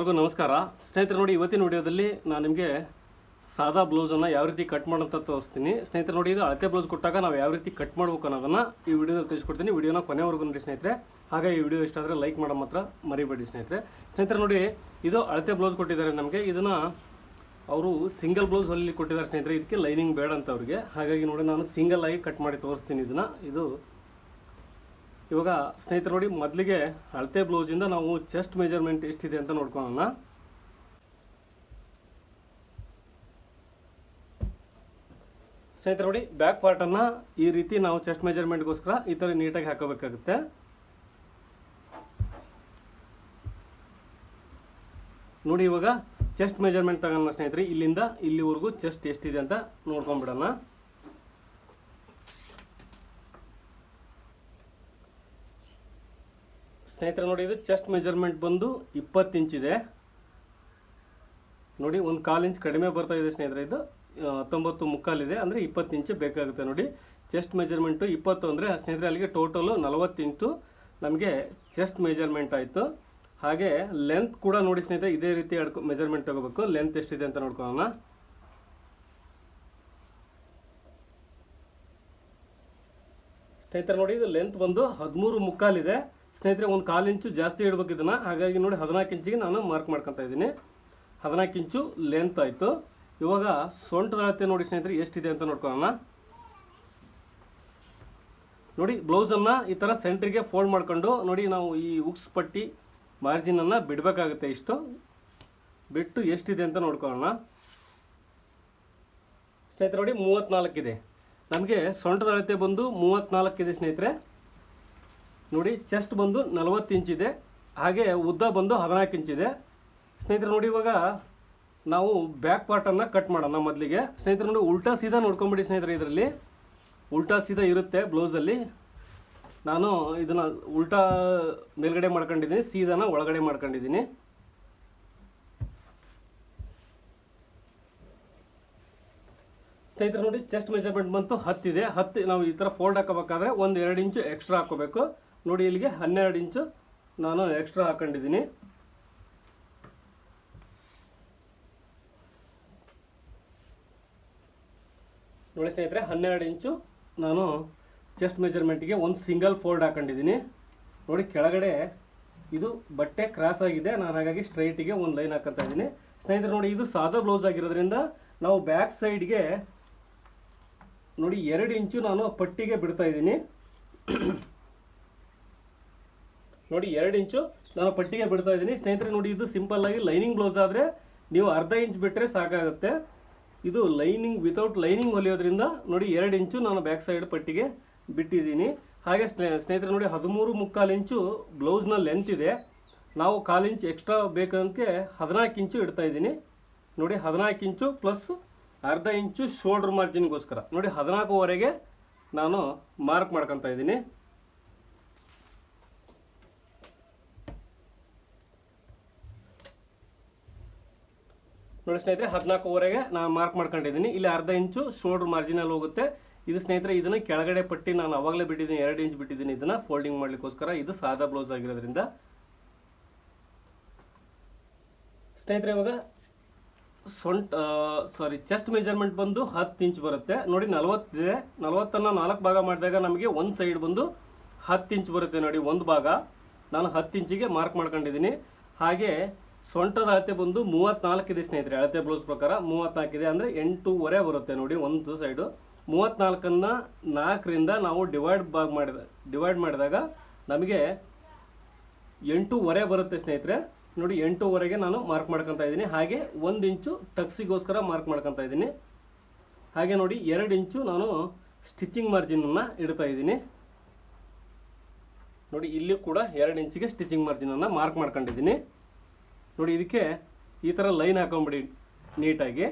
ಎಲ್ಲರಿಗೂ ನಮಸ್ಕಾರ ಸ್ನೇಹಿತರೆ. ನೋಡಿ, ಇವತ್ತಿನ ವಿಡಿಯೋದಲ್ಲಿ ನಾನು ನಿಮಗೆ ಸಾದಾ ಬ್ಲೌಸನ್ನು ಯಾವ ರೀತಿ ಕಟ್ ಮಾಡೋಂತ ತೋರಿಸ್ತೀನಿ. ಸ್ನೇಹಿತರೆ ನೋಡಿ, ಇದು ಅಳತೆ ಬ್ಲೌಸ್ ಕೊಟ್ಟಾಗ ನಾವು ಯಾವ ರೀತಿ ಕಟ್ ಮಾಡಬೇಕು ಅನ್ನೋದನ್ನು ಈ ವಿಡಿಯೋದಲ್ಲಿ ತಿಳಿಸ್ಕೊಡ್ತೀನಿ. ವಿಡಿಯೋನ ಕೊನೆವರೆಗೂ ನೋಡಿ ಸ್ನೇಹಿತರೆ. ಹಾಗೆ ಈ ವಿಡಿಯೋ ಇಷ್ಟ ಆದರೆ ಲೈಕ್ ಮಾಡೋ ಮಾತ್ರ ಮರಿಬೇಡಿ ಸ್ನೇಹಿತರೆ ನೋಡಿ, ಇದು ಅಳತೆ ಬ್ಲೌಸ್ ಕೊಟ್ಟಿದ್ದಾರೆ ನಮಗೆ. ಇದನ್ನು ಅವರು ಸಿಂಗಲ್ ಬ್ಲೌಸ್ ಹೊಲಿ ಕೊಟ್ಟಿದ್ದಾರೆ ಸ್ನೇಹಿತರೆ. ಇದಕ್ಕೆ ಲೈನಿಂಗ್ ಬೇಡ ಅಂತ ಅವ್ರಿಗೆ. ಹಾಗಾಗಿ ನೋಡಿ, ನಾನು ಸಿಂಗಲ್ ಆಗಿ ಕಟ್ ಮಾಡಿ ತೋರಿಸ್ತೀನಿ ಇದನ್ನು. ಇವಾಗ ಸ್ನೇಹಿತರೆ ನೋಡಿ, ಮೊದಲಿಗೆ ಅಳತೆ ಬ್ಲೌಸಿಂದ ನಾವು ಚೆಸ್ಟ್ ಮೆಜರ್ಮೆಂಟ್ ಎಷ್ಟಿದೆ ಅಂತ ನೋಡ್ಕೊಳ್ಳೋಣ. ಸ್ನೇಹಿತರೆ ನೋಡಿ, ಬ್ಯಾಕ್ ಪಾರ್ಟನ್ನು ಈ ರೀತಿ ನಾವು ಚೆಸ್ಟ್ ಮೆಜರ್ಮೆಂಟ್ಗೋಸ್ಕರ ಈ ಥರ ನೀಟಾಗಿ ಹಾಕೋಬೇಕಾಗುತ್ತೆ. ನೋಡಿ, ಇವಾಗ ಚೆಸ್ಟ್ ಮೆಜರ್ಮೆಂಟ್ ತಗೋಣ ಸ್ನೇಹಿತರೆ. ಇಲ್ಲಿಂದ ಇಲ್ಲಿವರೆಗೂ ಚೆಸ್ಟ್ ಎಷ್ಟಿದೆ ಅಂತ ನೋಡ್ಕೊಂಡ್ಬಿಡೋಣ. ಸ್ನೇಹಿತರೆ ನೋಡಿ, ಇದು ಚೆಸ್ಟ್ ಮೆಜರ್ಮೆಂಟ್ ಬಂದು 20 ಇಂಚಿದೆ. ನೋಡಿ, ಒಂದು 1/4 ಇಂಚ್ ಕಡಿಮೆ ಬರ್ತಾ ಇದೆ ಸ್ನೇಹಿತರೆ. ಇದು 19 ಇದೆ, ಅಂದರೆ 20 ಇಂಚು ಬೇಕಾಗುತ್ತೆ. ನೋಡಿ, ಚೆಸ್ಟ್ ಮೆಜರ್ಮೆಂಟು 20 ಅಂದರೆ ಸ್ನೇಹಿತರೆ ಅಲ್ಲಿಗೆ ಟೋಟಲು 40 ಇಂಚು ನಮಗೆ ಚೆಸ್ಟ್ ಮೆಜರ್ಮೆಂಟ್ ಆಯಿತು. ಹಾಗೆ ಲೆಂತ್ ಕೂಡ ನೋಡಿ ಸ್ನೇಹಿತರೆ, ಇದೇ ರೀತಿ ಮೆಜರ್ಮೆಂಟ್ ತಗೋಬೇಕು. ಲೆಂತ್ ಎಷ್ಟಿದೆ ಅಂತ ನೋಡ್ಕೊಳ್ಳೋಣ. ಸ್ನೇಹಿತರೆ ನೋಡಿ, ಇದು ಲೆಂತ್ ಬಂದು 13.75 ಇದೆ ಸ್ನೇಹಿತರೆ. ಒಂದು 1/4 ಇಂಚು ಜಾಸ್ತಿ ಇಡಬೇಕು ಇದನ್ನು. ಹಾಗಾಗಿ ನೋಡಿ, 14 ಇಂಚಿಗೆ ನಾನು ಮಾರ್ಕ್ ಮಾಡ್ಕೊತಾ ಇದ್ದೀನಿ. 14 ಇಂಚು ಲೆಂತ್ ಆಯಿತು. ಇವಾಗ ಸೊಂಟದ ಅಳತೆ ನೋಡಿ ಸ್ನೇಹಿತರೆ ಎಷ್ಟಿದೆ ಅಂತ ನೋಡ್ಕೊಳ್ಳೋಣ. ನೋಡಿ, ಬ್ಲೌಸನ್ನು ಈ ಥರ ಸೆಂಟ್ರಿಗೆ ಫೋಲ್ಡ್ ಮಾಡ್ಕೊಂಡು ನೋಡಿ, ನಾವು ಈ ಉಕ್ಸ್ ಪಟ್ಟಿ ಮಾರ್ಜಿನನ್ನು ಬಿಡಬೇಕಾಗುತ್ತೆ. ಇಷ್ಟು ಬಿಟ್ಟು ಎಷ್ಟಿದೆ ಅಂತ ನೋಡ್ಕೊಳ್ಳೋಣ. ಸ್ನೇಹಿತರೆ ನೋಡಿ, 34 ಇದೆ. ನಮಗೆ ಸೊಂಟದ ಅಳತೆ ಬಂದು 34 ಇದೆ ಸ್ನೇಹಿತರೆ. ನೋಡಿ, ಚೆಸ್ಟ್ ಬಂದು 40 ಇಂಚಿದೆ. ಹಾಗೆ ಉದ್ದ ಬಂದು 14 ಇಂಚಿದೆ ಸ್ನೇಹಿತರೆ. ನೋಡಿ, ಇವಾಗ ನಾವು ಬ್ಯಾಕ್ ಪಾರ್ಟನ್ನು ಕಟ್ ಮಾಡೋಣ ಮೊದಲಿಗೆ. ಸ್ನೇಹಿತರೆ ನೋಡಿ, ಉಲ್ಟಾ ಸೀದಾ ನೋಡ್ಕೊಂಬಿಡಿ ಸ್ನೇಹಿತರೆ. ಇದರಲ್ಲಿ ಉಲ್ಟಾ ಸೀದಾ ಇರುತ್ತೆ ಬ್ಲೌಸಲ್ಲಿ. ನಾನು ಇದನ್ನು ಉಲ್ಟಾ ಮೇಲ್ಗಡೆ ಮಾಡ್ಕೊಂಡಿದ್ದೀನಿ, ಸೀದಾನ ಒಳಗಡೆ ಮಾಡ್ಕೊಂಡಿದ್ದೀನಿ. ಸ್ನೇಹಿತರೆ ನೋಡಿ, ಚೆಸ್ಟ್ ಮೆಜರ್ಮೆಂಟ್ ಬಂತು 10 ಇದೆ. 10 ನಾವು ಈ ಥರ ಫೋಲ್ಡ್ ಹಾಕೋಬೇಕಾದ್ರೆ 1-2 ಇಂಚು ಎಕ್ಸ್ಟ್ರಾ ಹಾಕೋಬೇಕು. ನೋಡಿ, ಇಲ್ಲಿಗೆ 12 ಇಂಚು ನಾನು ಎಕ್ಸ್ಟ್ರಾ ಹಾಕೊಂಡಿದ್ದೀನಿ. ನೋಡಿ ಸ್ನೇಹಿತರೆ, 12 ಇಂಚು ನಾನು ಚೆಸ್ಟ್ ಮೆಜರ್ಮೆಂಟ್ಗೆ ಒಂದು ಸಿಂಗಲ್ ಫೋಲ್ಡ್ ಹಾಕೊಂಡಿದ್ದೀನಿ. ನೋಡಿ, ಕೆಳಗಡೆ ಇದು ಬಟ್ಟೆ ಕ್ರಾಸ್ ಆಗಿದೆ. ನಾನು ಹಾಗಾಗಿ ಸ್ಟ್ರೈಟಿಗೆ ಒಂದು ಲೈನ್ ಹಾಕೊತಾ ಇದ್ದೀನಿ ಸ್ನೇಹಿತರೆ. ನೋಡಿ, ಇದು ಸಾದಾ ಬ್ಲೌಸ್ ಆಗಿರೋದ್ರಿಂದ ನಾವು ಬ್ಯಾಕ್ ಸೈಡ್ಗೆ ನೋಡಿ 2 ಇಂಚು ನಾನು ಪಟ್ಟಿಗೆ ಬಿಡ್ತಾ ಇದ್ದೀನಿ. ನೋಡಿ, 2 ಇಂಚು ನಾನು ಪಟ್ಟಿಗೆ ಬಿಡ್ತಾ ಇದ್ದೀನಿ ಸ್ನೇಹಿತರೆ. ನೋಡಿ, ಇದು ಸಿಂಪಲ್ ಆಗಿ ಲೈನಿಂಗ್ ಬ್ಲೌಸ್ ಆದರೆ ನೀವು ಅರ್ಧ ಇಂಚ್ ಬಿಟ್ಟರೆ ಸಾಕಾಗುತ್ತೆ. ಇದು ಲೈನಿಂಗ್ ವಿತೌಟ್ ಲೈನಿಂಗ್ ಹೊಲಿಯೋದ್ರಿಂದ ನೋಡಿ 2 ಇಂಚು ನಾನು ಬ್ಯಾಕ್ ಸೈಡ್ ಪಟ್ಟಿಗೆ ಬಿಟ್ಟಿದ್ದೀನಿ. ಹಾಗೆ ಸ್ನೇಹಿತರೆ ನೋಡಿ, 13.75 ಇಂಚು ಬ್ಲೌಸ್ನ ಲೆಂತ್ ಇದೆ. ನಾವು 1/4 ಇಂಚ್ ಎಕ್ಸ್ಟ್ರಾ ಬೇಕಂತೆ 14 ಇಂಚು ಇಡ್ತಾ ಇದ್ದೀನಿ. ನೋಡಿ, 14 ಇಂಚು ಪ್ಲಸ್ ಅರ್ಧ ಇಂಚು ಶೋಲ್ಡರ್ ಮಾರ್ಜಿನ್ಗೋಸ್ಕರ ನೋಡಿ 14ವರೆಗೆ ನಾನು ಮಾರ್ಕ್ ಮಾಡ್ಕೊತಾ ಇದ್ದೀನಿ. ನೋಡಿ ಸ್ನೇಹಿತರೆ, 14ವರೆಗೆ ನಾನು ಮಾರ್ಕ್ ಮಾಡ್ಕೊಂಡಿದ್ದೀನಿ. ಇಲ್ಲಿ ಅರ್ಧ ಇಂಚು ಶೋಲ್ಡರ್ ಮಾರ್ಜಿನಲ್ಲಿ ಹೋಗುತ್ತೆ. ಇದು ಸ್ನೇಹಿತರೆ, ಇದನ್ನು ಕೆಳಗಡೆ ಪಟ್ಟಿ ನಾನು ಅವಾಗಲೇ ಬಿಟ್ಟಿದ್ದೀನಿ, 2 ಇಂಚ್ ಬಿಟ್ಟಿದ್ದೀನಿ ಇದನ್ನು ಫೋಲ್ಡಿಂಗ್ ಮಾಡಲಿಕ್ಕೋಸ್ಕರ. ಇದು ಸಾದಾ ಬ್ಲೌಸ್ ಆಗಿರೋದ್ರಿಂದ ಸ್ನೇಹಿತರೆ, ಇವಾಗ ಚೆಸ್ಟ್ ಮೆಜರ್ಮೆಂಟ್ ಬಂದು 10 ಇಂಚ್ ಬರುತ್ತೆ. ನೋಡಿ, 40 ಇದೆ. 40ಅನ್ನು 4 ಭಾಗ ಮಾಡಿದಾಗ ನಮಗೆ ಒಂದು ಸೈಡ್ ಬಂದು 10 ಇಂಚ್ ಬರುತ್ತೆ. ನೋಡಿ, ಒಂದು ಭಾಗ ನಾನು 10 ಇಂಚಿಗೆ ಮಾರ್ಕ್ ಮಾಡ್ಕೊಂಡಿದ್ದೀನಿ. ಹಾಗೆ ಸೊಂಟದ ಅಳತೆ ಬಂದು 34 ಇದೆ ಸ್ನೇಹಿತರೆ. ಅಳತೆ ಬ್ಲೌಸ್ ಪ್ರಕಾರ 34 ಇದೆ, ಅಂದರೆ 8.25 ಬರುತ್ತೆ. ನೋಡಿ, ಒಂದು ಸೈಡು 34ಅನ್ನು 4ರಿಂದ ನಾವು ಡಿವೈಡ್ ಮಾಡಿದಾಗ ನಮಗೆ 8.25 ಬರುತ್ತೆ ಸ್ನೇಹಿತರೆ. ನೋಡಿ, 8ವರೆಗೆ ನಾನು ಮಾರ್ಕ್ ಮಾಡ್ಕೊತಾ ಇದ್ದೀನಿ. ಹಾಗೆ 1 ಇಂಚು ಟಕ್ಸಿಗೋಸ್ಕರ ಮಾರ್ಕ್ ಮಾಡ್ಕೊತಾ ಇದ್ದೀನಿ. ಹಾಗೆ ನೋಡಿ, 2 ಇಂಚು ನಾನು ಸ್ಟಿಚಿಂಗ್ ಮಾರ್ಜಿನನ್ನು ಇಡ್ತಾ ಇದ್ದೀನಿ. ನೋಡಿ, ಇಲ್ಲಿ ಕೂಡ 2 ಇಂಚಿಗೆ ಸ್ಟಿಚಿಂಗ್ ಮಾರ್ಜಿನನ್ನು ಮಾರ್ಕ್ ಮಾಡ್ಕೊಂಡಿದ್ದೀನಿ. ನೋಡಿ, ಇದಕ್ಕೆ ಈ ಥರ ಲೈನ್ ಹಾಕೊಂಬಿಡಿ ನೀಟಾಗಿ.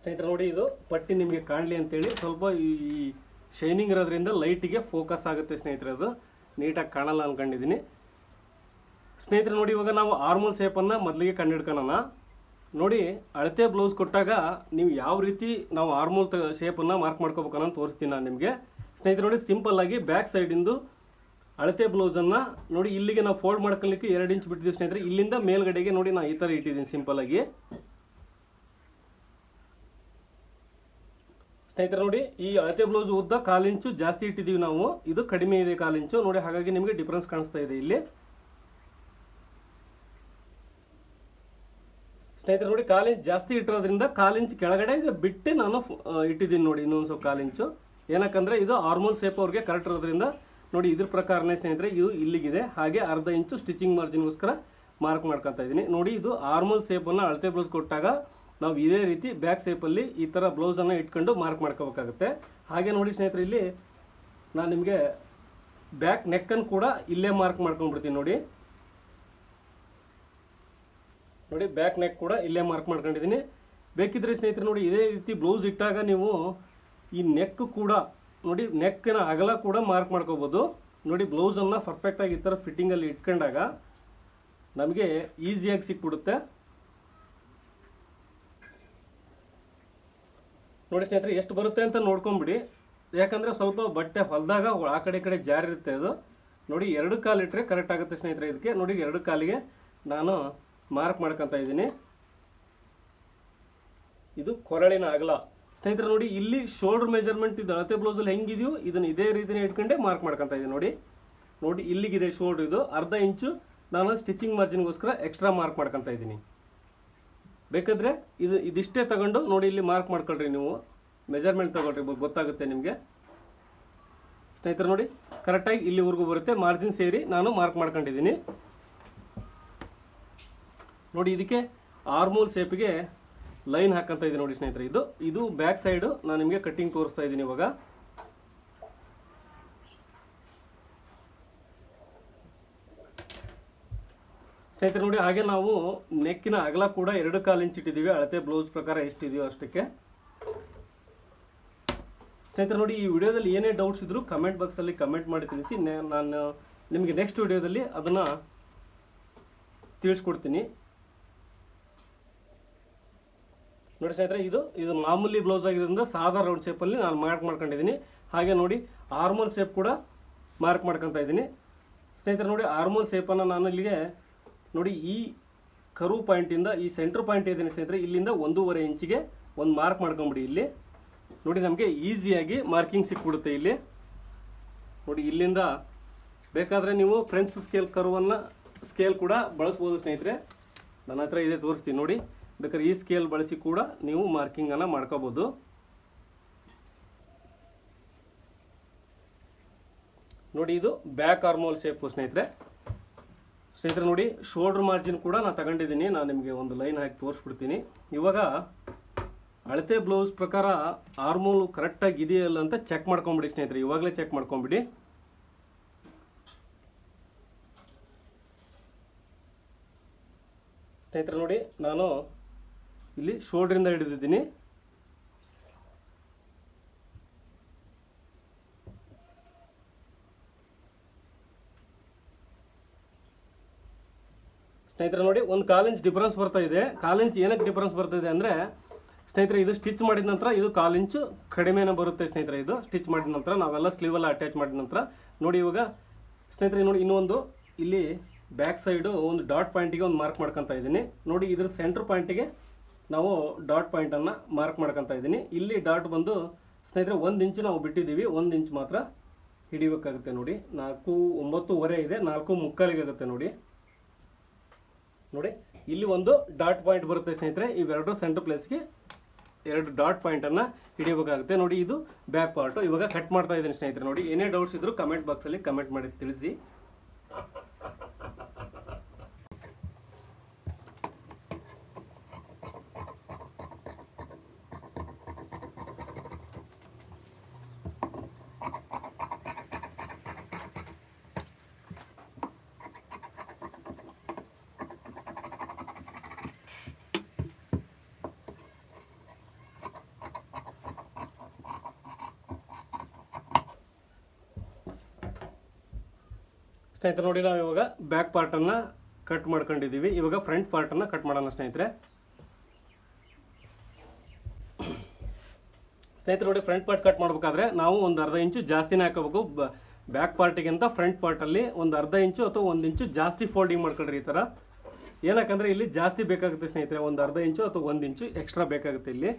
ಸ್ನೇಹಿತರೆ ನೋಡಿ, ಇದು ಪಟ್ಟಿ ನಿಮಗೆ ಕಾಣಲಿ ಅಂತೇಳಿ ಸ್ವಲ್ಪ ಈ ಶೈನಿಂಗ್ ಇರೋದ್ರಿಂದ ಲೈಟಿಗೆ ಫೋಕಸ್ ಆಗುತ್ತೆ ಸ್ನೇಹಿತರೆ. ಅದು ನೀಟಾಗಿ ಕಾಣಲ್ಲ ಅಂದ್ಕೊಂಡಿದ್ದೀನಿ ಸ್ನೇಹಿತರೆ. ನೋಡಿ, ಇವಾಗ ನಾವು ಆರ್ಮೋಲ್ ಶೇಪನ್ನು ಮೊದಲಿಗೆ ಕಂಡುಹಿಡ್ಕೊಳ್ಳೋಣ. ನೋಡಿ ಅಳತೆ ಬ್ಲೌಸ್ ಕೊಟ್ಟಾಗ ನೀವು ಯಾವ ರೀತಿ ನಾವು ಆರ್ಮೋಲ್ ಶೇಪನ್ನು ಮಾರ್ಕ್ ಮಾಡ್ಕೋಬೇಕು ಅನ್ನೋ ತೋರಿಸ್ತೀನಿ ನಾನು ನಿಮಗೆ. ಸ್ನೇಹಿತರೆ ನೋಡಿ ಸಿಂಪಲ್ ಆಗಿ ಬ್ಯಾಕ್ ಸೈಡಿಂದು ಅಳತೆ ಬ್ಲೌಸನ್ನು ನೋಡಿ ಇಲ್ಲಿಗೆ ನಾವು ಫೋಲ್ಡ್ ಮಾಡ್ಕೊಳ್ಳಿಕ್ಕೆ 2 ಇಂಚ್ ಬಿಟ್ಟಿದ್ದೀವಿ ಸ್ನೇಹಿತರೆ. ಇಲ್ಲಿಂದ ಮೇಲ್ಗಡೆಗೆ ನೋಡಿ ನಾನು ಈ ಥರ ಇಟ್ಟಿದ್ದೀನಿ ಸಿಂಪಲ್ ಆಗಿ. ಸ್ನೇಹಿತರೆ ನೋಡಿ ಈ ಅಳತೆ ಬ್ಲೌಸ್ ಉದ್ದ 1/4 ಇಂಚು ಜಾಸ್ತಿ ಇಟ್ಟಿದ್ದೀವಿ ನಾವು, ಇದು ಕಡಿಮೆ ಇದೆ 1/4 ಇಂಚು ನೋಡಿ, ಹಾಗಾಗಿ ನಿಮಗೆ ಡಿಫ್ರೆನ್ಸ್ ಕಾಣಿಸ್ತಾ ಇದೆ ಇಲ್ಲಿ. ಸ್ನೇಹಿತರೆ ನೋಡಿ 1/4 ಇಂಚ್ ಜಾಸ್ತಿ ಇಟ್ಟಿರೋದ್ರಿಂದ 1/4 ಇಂಚ್ ಕೆಳಗಡೆ ಬಿಟ್ಟು ನಾನು ಇಟ್ಟಿದ್ದೀನಿ ನೋಡಿ, ಇನ್ನೊಂದು ಸ್ವಲ್ಪ 1/4 ಇಂಚು. ಏನಕ್ಕಂದ್ರೆ ಇದು ಆರ್ಮೋಲ್ ಶೇಪ್ ಅವ್ರಿಗೆ ಕರೆಕ್ಟ್ ಇರೋದ್ರಿಂದ ನೋಡಿ ಇದ್ರ ಪ್ರಕಾರನೇ ಸ್ನೇಹಿತರೆ ಇದು ಇಲ್ಲಿಗಿದೆ. ಹಾಗೆ 1/2 ಇಂಚು ಸ್ಟಿಚಿಂಗ್ ಮಾರ್ಜಿನ್ಗೋಸ್ಕರ ಮಾರ್ಕ್ ಮಾಡ್ಕೊತಾ ಇದ್ದೀನಿ ನೋಡಿ. ಇದು ಆರ್ಮೋಲ್ ಶೇಪನ್ನು ಅಳತೆ ಬ್ಲೌಸ್ ಕೊಟ್ಟಾಗ ನಾವು ಇದೇ ರೀತಿ ಬ್ಯಾಕ್ ಶೇಪಲ್ಲಿ ಈ ಥರ ಬ್ಲೌಸನ್ನು ಇಟ್ಕೊಂಡು ಮಾರ್ಕ್ ಮಾಡ್ಕೋಬೇಕಾಗುತ್ತೆ. ಹಾಗೆ ನೋಡಿ ಸ್ನೇಹಿತರೆ ಇಲ್ಲಿ ನಾನು ನಿಮಗೆ ಬ್ಯಾಕ್ ನೆಕ್ಕನ್ನು ಕೂಡ ಇಲ್ಲೇ ಮಾರ್ಕ್ ಮಾಡ್ಕೊಂಡ್ಬಿಡ್ತೀನಿ ನೋಡಿ. ನೋಡಿ ಬ್ಯಾಕ್ ನೆಕ್ ಕೂಡ ಇಲ್ಲೇ ಮಾರ್ಕ್ ಮಾಡ್ಕೊಂಡಿದ್ದೀನಿ. ಬೇಕಿದ್ರೆ ಸ್ನೇಹಿತರೆ ನೋಡಿ ಇದೇ ರೀತಿ ಬ್ಲೌಸ್ ಇಟ್ಟಾಗ ನೀವು ಈ ನೆಕ್ ಕೂಡ ನೋಡಿ ನೆಕ್ಕಿನ ಅಗಲ ಕೂಡ ಮಾರ್ಕ್ ಮಾಡ್ಕೋಬೋದು ನೋಡಿ. ಬ್ಲೌಸನ್ನು ಪರ್ಫೆಕ್ಟಾಗಿ ಈ ಥರ ಫಿಟ್ಟಿಂಗಲ್ಲಿ ಇಟ್ಕೊಂಡಾಗ ನಮಗೆ ಈಸಿಯಾಗಿ ಸಿಕ್ಬಿಡುತ್ತೆ ನೋಡಿ. ಸ್ನೇಹಿತರೆ ಎಷ್ಟು ಬರುತ್ತೆ ಅಂತ ನೋಡ್ಕೊಂಬಿಡಿ, ಯಾಕಂದರೆ ಸ್ವಲ್ಪ ಬಟ್ಟೆ ಹೊಲದಾಗ ಆ ಕಡೆ ಈ ಕಡೆ ಜಾರಿರುತ್ತೆ ಅದು ನೋಡಿ. 2 ಕಾಲು ಇಟ್ಟರೆ ಕರೆಕ್ಟ್ ಆಗುತ್ತೆ ಸ್ನೇಹಿತರೆ. ಇದಕ್ಕೆ ನೋಡಿ 2 ಕಾಲಿಗೆ ನಾನು ಮಾರ್ಕ್ ಮಾಡ್ಕೊತಾ ಇದ್ದೀನಿ. ಇದು ಕೊರಳಿನ ಅಗಲ ಸ್ನೇಹಿತರೆ ನೋಡಿ. ಇಲ್ಲಿ ಶೋಲ್ಡರ್ ಮೆಜರ್ಮೆಂಟ್ ಇದು ಅಳತೆ ಬ್ಲೌಸಲ್ಲಿ ಹೆಂಗಿದೆಯೋ ಇದನ್ನು ಇದೇ ರೀತಿನೇ ಇಟ್ಕೊಂಡೆ ಮಾರ್ಕ್ ಮಾಡ್ಕೊತಾ ಇದ್ದೀನಿ ನೋಡಿ. ನೋಡಿ ಇಲ್ಲಿಗಿದೆ ಶೋಲ್ಡರ್, ಇದು 1/2 ಇಂಚು ನಾನು ಸ್ಟಿಚಿಂಗ್ ಮಾರ್ಜಿನ್ಗೋಸ್ಕರ ಎಕ್ಸ್ಟ್ರಾ ಮಾರ್ಕ್ ಮಾಡ್ಕೊತಾ ಇದ್ದೀನಿ. ಬೇಕಾದರೆ ಇದಿಷ್ಟೇ ತಗೊಂಡು ನೋಡಿ ಇಲ್ಲಿ ಮಾರ್ಕ್ ಮಾಡ್ಕೊಳ್ರಿ, ನೀವು ಮೆಜರ್ಮೆಂಟ್ ತಗೊಳ್ರಿ, ಗೊತ್ತಾಗುತ್ತೆ ನಿಮಗೆ ಸ್ನೇಹಿತರೆ. ನೋಡಿ ಕರೆಕ್ಟಾಗಿ ಇಲ್ಲಿವರೆಗೂ ಬರುತ್ತೆ, ಮಾರ್ಜಿನ್ ಸೇರಿ ನಾನು ಮಾರ್ಕ್ ಮಾಡ್ಕೊಂಡಿದ್ದೀನಿ ನೋಡಿ. ಇದಕ್ಕೆ ಆರ್ಮೋಲ್ ಶೇಪಿಗೆ ಲೈನ್ ಹಾಕಂತ ಇದೆ ನೋಡಿ ಸ್ನೇಹಿತರೆ. ಇದು ಬ್ಯಾಕ್ ಸೈಡು ನಾನು ನಿಮಗೆ ಕಟ್ಟಿಂಗ್ ತೋರಿಸ್ತಾ ಇದ್ದೀನಿ ಇವಾಗ. ಸ್ನೇಹಿತರೆ ನೋಡಿ ಹಾಗೆ ನಾವು ನೆಕ್ಕಿನ ಅಗಲ ಕೂಡ 2/4 ಇಂಚ್ ಇಟ್ಟಿದ್ದೀವಿ, ಅಳತೆ ಬ್ಲೌಸ್ ಪ್ರಕಾರ ಎಷ್ಟಿದೆಯೋ ಅಷ್ಟಕ್ಕೆ. ಸ್ನೇಹಿತರೆ ನೋಡಿ ಈ ವಿಡಿಯೋದಲ್ಲಿ ಏನೇ ಡೌಟ್ಸ್ ಇದ್ದರೂ ಕಮೆಂಟ್ ಬಾಕ್ಸಲ್ಲಿ ಕಮೆಂಟ್ ಮಾಡಿ ತಿಳಿಸಿ, ನಾನು ನಿಮಗೆ ನೆಕ್ಸ್ಟ್ ವಿಡಿಯೋದಲ್ಲಿ ಅದನ್ನು ತಿಳಿಸ್ಕೊಡ್ತೀನಿ ನೋಡಿ. ಸ್ನೇಹಿತರೆ ಇದು ಮಾಮೂಲಿ ಬ್ಲೌಸ್ ಆಗಿರೋದ್ರಿಂದ ಸಾದಾ ರೌಂಡ್ ಶೇಪಲ್ಲಿ ನಾನು ಮಾರ್ಕ್ ಮಾಡ್ಕೊಂಡಿದ್ದೀನಿ. ಹಾಗೆ ನೋಡಿ ಆರ್ಮೋಲ್ ಶೇಪ್ ಕೂಡ ಮಾರ್ಕ್ ಮಾಡ್ಕೊತಾ ಇದ್ದೀನಿ ಸ್ನೇಹಿತರೆ. ನೋಡಿ ಆರ್ಮೋಲ್ ಶೇಪನ್ನು ನಾನು ಇಲ್ಲಿಗೆ ನೋಡಿ ಈ ಕರು ಪಾಯಿಂಟಿಂದ ಈ ಸೆಂಟ್ರ್ ಪಾಯಿಂಟ್ ಇದ್ದೀನಿ ಸ್ನೇಹಿತರೆ, ಇಲ್ಲಿಂದ 1.5 ಇಂಚಿಗೆ ಒಂದು ಮಾರ್ಕ್ ಮಾಡ್ಕೊಂಬಿಡಿ. ಇಲ್ಲಿ ನೋಡಿ ನಮಗೆ ಈಸಿಯಾಗಿ ಮಾರ್ಕಿಂಗ್ ಸಿಕ್ಬಿಡುತ್ತೆ ಇಲ್ಲಿ ನೋಡಿ. ಇಲ್ಲಿಂದ ಬೇಕಾದರೆ ನೀವು ಫ್ರೆಂಡ್ಸ್ ಸ್ಕೇಲ್ ಕೂಡ ಬಳಸ್ಬೋದು ಸ್ನೇಹಿತರೆ, ನನ್ನ ಹತ್ರ ಇದೆ ತೋರಿಸ್ತೀನಿ ನೋಡಿ. ಬೇಕಾದ್ರೆ ಈ ಸ್ಕೇಲ್ ಬಳಸಿ ಕೂಡ ನೀವು ಮಾರ್ಕಿಂಗನ್ನು ಮಾಡ್ಕೋಬೋದು ನೋಡಿ. ಇದು ಬ್ಯಾಕ್ ಆರ್ಮೋಲ್ ಶೇಪು ಸ್ನೇಹಿತರೆ. ನೋಡಿ ಶೋಲ್ಡರ್ ಮಾರ್ಜಿನ್ ಕೂಡ ನಾನು ತಗೊಂಡಿದ್ದೀನಿ, ನಾನು ನಿಮಗೆ ಒಂದು ಲೈನ್ ಹಾಕಿ ತೋರಿಸ್ಬಿಡ್ತೀನಿ. ಇವಾಗ ಅಳತೆ ಬ್ಲೌಸ್ ಪ್ರಕಾರ ಆರ್ಮೋಲ್ ಕರೆಕ್ಟಾಗಿ ಇದೆಯಲ್ಲ ಅಂತ ಚೆಕ್ ಮಾಡ್ಕೊಂಬಿಡಿ ಸ್ನೇಹಿತರೆ, ಇವಾಗಲೇ ಚೆಕ್ ಮಾಡ್ಕೊಂಬಿಡಿ. ಸ್ನೇಹಿತರೆ ನೋಡಿ ನಾನು ಇಲ್ಲಿ ಶೋಲ್ಡ್ರಿಂದ ಹಿಡಿದಿದ್ದೀನಿ. ಸ್ನೇಹಿತರೆ ನೋಡಿ 1/4 ಇಂಚ್ ಡಿಫರೆನ್ಸ್ ಬರ್ತಾ ಇದೆ. 1/4 ಇಂಚ್ ಏನಕ್ಕೆ ಡಿಫರೆನ್ಸ್ ಬರ್ತಾ ಇದೆ ಅಂದರೆ ಸ್ನೇಹಿತರೆ ಇದು ಸ್ಟಿಚ್ ಮಾಡಿದ ನಂತರ ಇದು 1/4 ಇಂಚು ಕಡಿಮೆನೇ ಬರುತ್ತೆ ಸ್ನೇಹಿತರೆ. ಇದು ಸ್ಟಿಚ್ ಮಾಡಿದ ನಂತರ ನಾವೆಲ್ಲ ಸ್ಲೀವೆಲ್ಲ ಅಟ್ಯಾಚ್ ಮಾಡಿದ ನಂತರ ನೋಡಿ. ಇವಾಗ ಸ್ನೇಹಿತರೆ ನೋಡಿ ಇನ್ನೊಂದು ಇಲ್ಲಿ ಬ್ಯಾಕ್ ಸೈಡು ಒಂದು ಡಾಟ್ ಪಾಯಿಂಟಿಗೆ ಒಂದು ಮಾರ್ಕ್ ಮಾಡ್ಕೊತಾ ಇದ್ದೀನಿ ನೋಡಿ. ಇದ್ರ ಸೆಂಟ್ರ್ ಪಾಯಿಂಟಿಗೆ ನಾವು ಡಾಟ್ ಪಾಯಿಂಟನ್ನು ಮಾರ್ಕ್ ಮಾಡ್ಕೊತಾ ಇದ್ದೀನಿ. ಇಲ್ಲಿ ಡಾಟ್ ಬಂದು ಸ್ನೇಹಿತರೆ 1 ಇಂಚು ನಾವು ಬಿಟ್ಟಿದ್ದೀವಿ, 1 ಇಂಚ್ ಮಾತ್ರ ಹಿಡಿಬೇಕಾಗುತ್ತೆ ನೋಡಿ. 4.9 ಇದೆ, 4.75 ಆಗುತ್ತೆ ನೋಡಿ. ಇಲ್ಲಿ ಒಂದು ಡಾಟ್ ಪಾಯಿಂಟ್ ಬರುತ್ತೆ ಸ್ನೇಹಿತರೆ, ಇವೆರಡು ಸೆಂಟರ್ ಪ್ಲೇಸ್ಗೆ 2 ಡಾಟ್ ಪಾಯಿಂಟನ್ನು ಹಿಡಿಯಬೇಕಾಗುತ್ತೆ ನೋಡಿ. ಇದು ಬ್ಯಾಕ್ ಪಾರ್ಟು. ಇವಾಗ ಕಟ್ ಮಾಡ್ತಾ ಇದ್ದೀನಿ ಸ್ನೇಹಿತರೆ. ನೋಡಿ ಏನೇ ಡೌಟ್ಸ್ ಇದ್ದರೂ ಕಮೆಂಟ್ ಬಾಕ್ಸಲ್ಲಿ ಕಮೆಂಟ್ ಮಾಡಿ ತಿಳಿಸಿ. ಸ್ನೇಹಿತರೆ ನೋಡಿ ನಾವು ಇವಾಗ ಬ್ಯಾಕ್ ಪಾರ್ಟನ್ನು ಕಟ್ ಮಾಡ್ಕೊಂಡಿದ್ದೀವಿ. ಇವಾಗ ಫ್ರಂಟ್ ಪಾರ್ಟನ್ನು ಕಟ್ ಮಾಡೋಣ ಸ್ನೇಹಿತರೆ. ಸ್ನೇಹಿತರೆ ನೋಡಿ, ಫ್ರಂಟ್ ಪಾರ್ಟ್ ಕಟ್ ಮಾಡಬೇಕಾದ್ರೆ ನಾವು ಒಂದು ಅರ್ಧ ಇಂಚು ಜಾಸ್ತಿನೇ ಹಾಕೋಬೇಕು. ಬ್ಯಾಕ್ ಪಾರ್ಟಿಗಿಂತ ಫ್ರಂಟ್ ಪಾರ್ಟಲ್ಲಿ ಒಂದು ಅರ್ಧ ಇಂಚು ಅಥವಾ 1 ಇಂಚು ಜಾಸ್ತಿ ಫೋಲ್ಡಿಂಗ್ ಮಾಡ್ಕೊಳ್ರಿ ಈ ಥರ. ಏನಕ್ಕಂದ್ರೆ ಇಲ್ಲಿ ಜಾಸ್ತಿ ಬೇಕಾಗುತ್ತೆ ಸ್ನೇಹಿತರೆ, ಒಂದು ಅರ್ಧ ಇಂಚು ಅಥವಾ 1 ಇಂಚು ಎಕ್ಸ್ಟ್ರಾ ಬೇಕಾಗುತ್ತೆ ಇಲ್ಲಿ.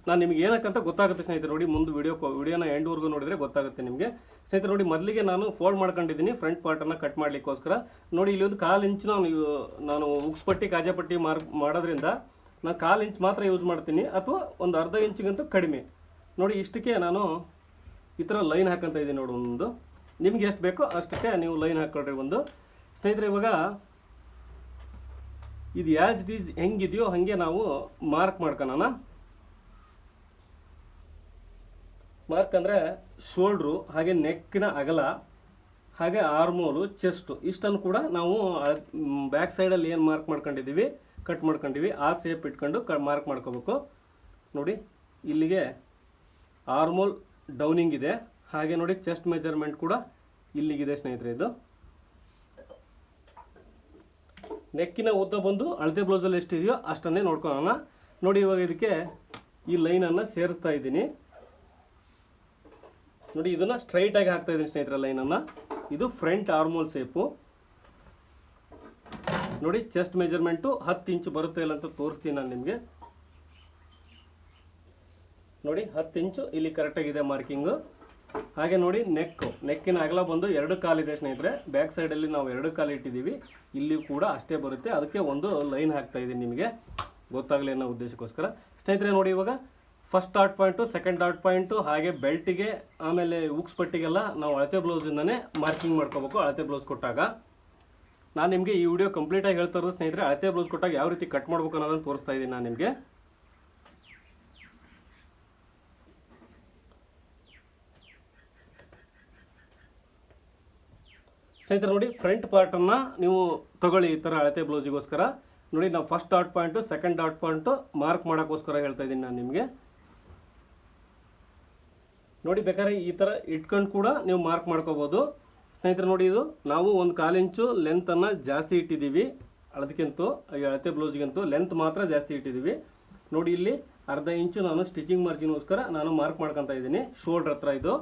ನಾನು ನಿಮ್ಗೆ ಏನಕ್ಕಂತ ಗೊತ್ತಾಗುತ್ತೆ ಸ್ನೇಹಿತರೆ. ನೋಡಿ, ಮುಂದೆ ವಿಡಿಯೋನ ಎಂಡ್ವರೆಗೂ ನೋಡಿದ್ರೆ ಗೊತ್ತಾಗುತ್ತೆ ನಿಮಗೆ. ಸ್ನೇಹಿತರೆ ನೋಡಿ, ಮೊದಲಿಗೆ ನಾನು ಫೋಲ್ಡ್ ಮಾಡ್ಕೊಂಡಿದ್ದೀನಿ ಫ್ರಂಟ್ ಪಾರ್ಟನ್ನು ಕಟ್ ಮಾಡಲಿಕ್ಕೋಸ್ಕರ. ನೋಡಿ, ಇಲ್ಲಿ ಒಂದು 1/4 ಇಂಚು ನಾನು ಉಕ್ಸ್ಪಟ್ಟಿ ಕಾಜಾಪಟ್ಟಿ ಮಾಡೋದ್ರಿಂದ ನಾನು 1/4 ಇಂಚ್ ಮಾತ್ರ ಯೂಸ್ ಮಾಡ್ತೀನಿ, ಅಥವಾ ಒಂದು ಅರ್ಧ ಇಂಚಿಗಂತೂ ಕಡಿಮೆ. ನೋಡಿ, ಇಷ್ಟಕ್ಕೆ ನಾನು ಈ ಥರ ಲೈನ್ ಹಾಕಂತ ಇದ್ದೀನಿ. ನೋಡಿ, ಒಂದು ನಿಮ್ಗೆ ಎಷ್ಟು ಬೇಕೋ ಅಷ್ಟಕ್ಕೆ ನೀವು ಲೈನ್ ಹಾಕ್ಕೊಳ್ರಿ ಒಂದು. ಸ್ನೇಹಿತರೆ ಇವಾಗ ಇದು ಆ್ಯಸ್ ಇಟ್ ಈಸ್ ಹೆಂಗಿದೆಯೋ ಹಾಗೆ ನಾವು ಮಾರ್ಕ್ ಮಾಡ್ಕೊಳ್ಳೋಣ. ಮಾರ್ಕ್ ಅಂದರೆ ಶೋಲ್ಡ್ರು, ಹಾಗೆ ನೆಕ್ಕಿನ ಅಗಲ, ಹಾಗೆ ಆರ್ಮೋಲು, ಚೆಸ್ಟು, ಇಷ್ಟನ್ನು ಕೂಡ ನಾವು ಬ್ಯಾಕ್ ಸೈಡಲ್ಲಿ ಏನು ಮಾರ್ಕ್ ಮಾಡ್ಕೊಂಡಿದ್ದೀವಿ, ಕಟ್ ಮಾಡ್ಕೊಂಡಿವಿ, ಆ ಸೇಪ್ ಇಟ್ಕೊಂಡು ಮಾರ್ಕ್ ಮಾಡ್ಕೋಬೇಕು. ನೋಡಿ, ಇಲ್ಲಿಗೆ ಆರ್ಮೋಲ್ ಡೌನಿಂಗ್ ಇದೆ, ಹಾಗೆ ನೋಡಿ ಚೆಸ್ಟ್ ಮೆಜರ್ಮೆಂಟ್ ಕೂಡ ಇಲ್ಲಿಗಿದೆ ಸ್ನೇಹಿತರೆ. ಇದು ನೆಕ್ಕಿನ ಉದ್ದ ಬಂದು ಅಳತೆ ಬ್ಲೌಸಲ್ಲಿ ಎಷ್ಟಿದೆಯೋ ಅಷ್ಟನ್ನೇ ನೋಡ್ಕೊಳ್ಳೋಣ. ನೋಡಿ, ಇವಾಗ ಇದಕ್ಕೆ ಈ ಲೈನನ್ನು ಸೇರಿಸ್ತಾ ಇದ್ದೀನಿ. ನೋಡಿ, ಇದನ್ನು ಸ್ಟ್ರೈಟಾಗಿ ಹಾಕ್ತಾ ಇದ್ದೀನಿ ಸ್ನೇಹಿತರೆ ಲೈನನ್ನು. ಇದು ಫ್ರಂಟ್ ಆರ್ಮೋಲ್ ಸೇಪು. ನೋಡಿ, ಚೆಸ್ಟ್ ಮೆಜರ್ಮೆಂಟು 10 ಇಂಚು ಬರುತ್ತೆ ಇಲ್ಲ ಅಂತ ತೋರಿಸ್ತೀನಿ ನಾನು ನಿಮಗೆ. ನೋಡಿ, 10 ಇಂಚು ಇಲ್ಲಿ ಕರೆಕ್ಟಾಗಿದೆ ಮಾರ್ಕಿಂಗು. ಹಾಗೆ ನೋಡಿ, ನೆಕ್ಕಿನ ಅಗಲ ಬಂದು 2 ಕಾಲಿದೆ ಸ್ನೇಹಿತರೆ. ಬ್ಯಾಕ್ ಸೈಡಲ್ಲಿ ನಾವು 2 ಕಾಲು ಇಟ್ಟಿದ್ದೀವಿ, ಇಲ್ಲಿ ಕೂಡ ಅಷ್ಟೇ ಬರುತ್ತೆ. ಅದಕ್ಕೆ ಒಂದು ಲೈನ್ ಹಾಕ್ತಾ ಇದ್ದೀನಿ ನಿಮಗೆ ಗೊತ್ತಾಗಲಿ ಅನ್ನೋ ಉದ್ದೇಶಕ್ಕೋಸ್ಕರ. ಸ್ನೇಹಿತರೆ ನೋಡಿ, ಇವಾಗ first dot point, second dot point, ಹಾಗೆ ಬೆಲ್ಟಿಗೆ, ಆಮೇಲೆ ಉಕ್ಸ್ ಪಟ್ಟಿಗೆಲ್ಲ ನಾವು ಅಳತೆ ಬ್ಲೌಸಿಂದನೇ ಮಾರ್ಕಿಂಗ್ ಮಾಡ್ಕೋಬೇಕು. ಅಳತೆ ಬ್ಲೌಸ್ ಕೊಟ್ಟಾಗ ನಾನು ನಿಮಗೆ ಈ ವಿಡಿಯೋ ಕಂಪ್ಲೀಟಾಗಿ ಹೇಳ್ತಾ ಇರೋದು ಸ್ನೇಹಿತರೆ, ಅಳತೆ ಬ್ಲೌಸ್ ಕೊಟ್ಟಾಗ ಯಾವ ರೀತಿ ಕಟ್ ಮಾಡ್ಬೇಕು ಅನ್ನೋದನ್ನು ತೋರಿಸ್ತಾ ಇದ್ದೀನಿ ನಾನು ನಿಮಗೆ. ಸ್ನೇಹಿತರೆ ನೋಡಿ, ಫ್ರಂಟ್ ಪಾರ್ಟನ್ನು ನೀವು ತಗೊಳ್ಳಿ ಈ ಥರ ಅಳತೆ ಬ್ಲೌಸಿಗೋಸ್ಕರ. ನೋಡಿ, ನಾವು first dot point, second dot point mark ಮಾಡೋಕ್ಕೋಸ್ಕರ ಹೇಳ್ತಾ ಇದ್ದೀನಿ ನಾನು ನಿಮಗೆ. ನೋಡಿ, ಬೇಕಾದ್ರೆ ಈ ಥರ ಇಟ್ಕೊಂಡು ಕೂಡ ನೀವು ಮಾರ್ಕ್ ಮಾಡ್ಕೋಬೋದು ಸ್ನೇಹಿತರೆ. ನೋಡಿ, ಇದು ನಾವು 1/4 ಇಂಚು ಲೆಂತನ್ನು ಜಾಸ್ತಿ ಇಟ್ಟಿದ್ದೀವಿ, ಅದಕ್ಕಿಂತೂ ಅಳತೆ ಬ್ಲೌಸ್ಗಿಂತೂ ಲೆಂತ್ ಮಾತ್ರ ಜಾಸ್ತಿ ಇಟ್ಟಿದ್ದೀವಿ. ನೋಡಿ, ಇಲ್ಲಿ ಅರ್ಧ ಇಂಚು ನಾನು ಸ್ಟಿಚಿಂಗ್ ಮಾರ್ಜಿನ್ಗೋಸ್ಕರ ನಾನು ಮಾರ್ಕ್ ಮಾಡ್ಕೊತಾ ಇದ್ದೀನಿ ಶೋಲ್ಡ್ರ್ ಹತ್ರ. ಇದು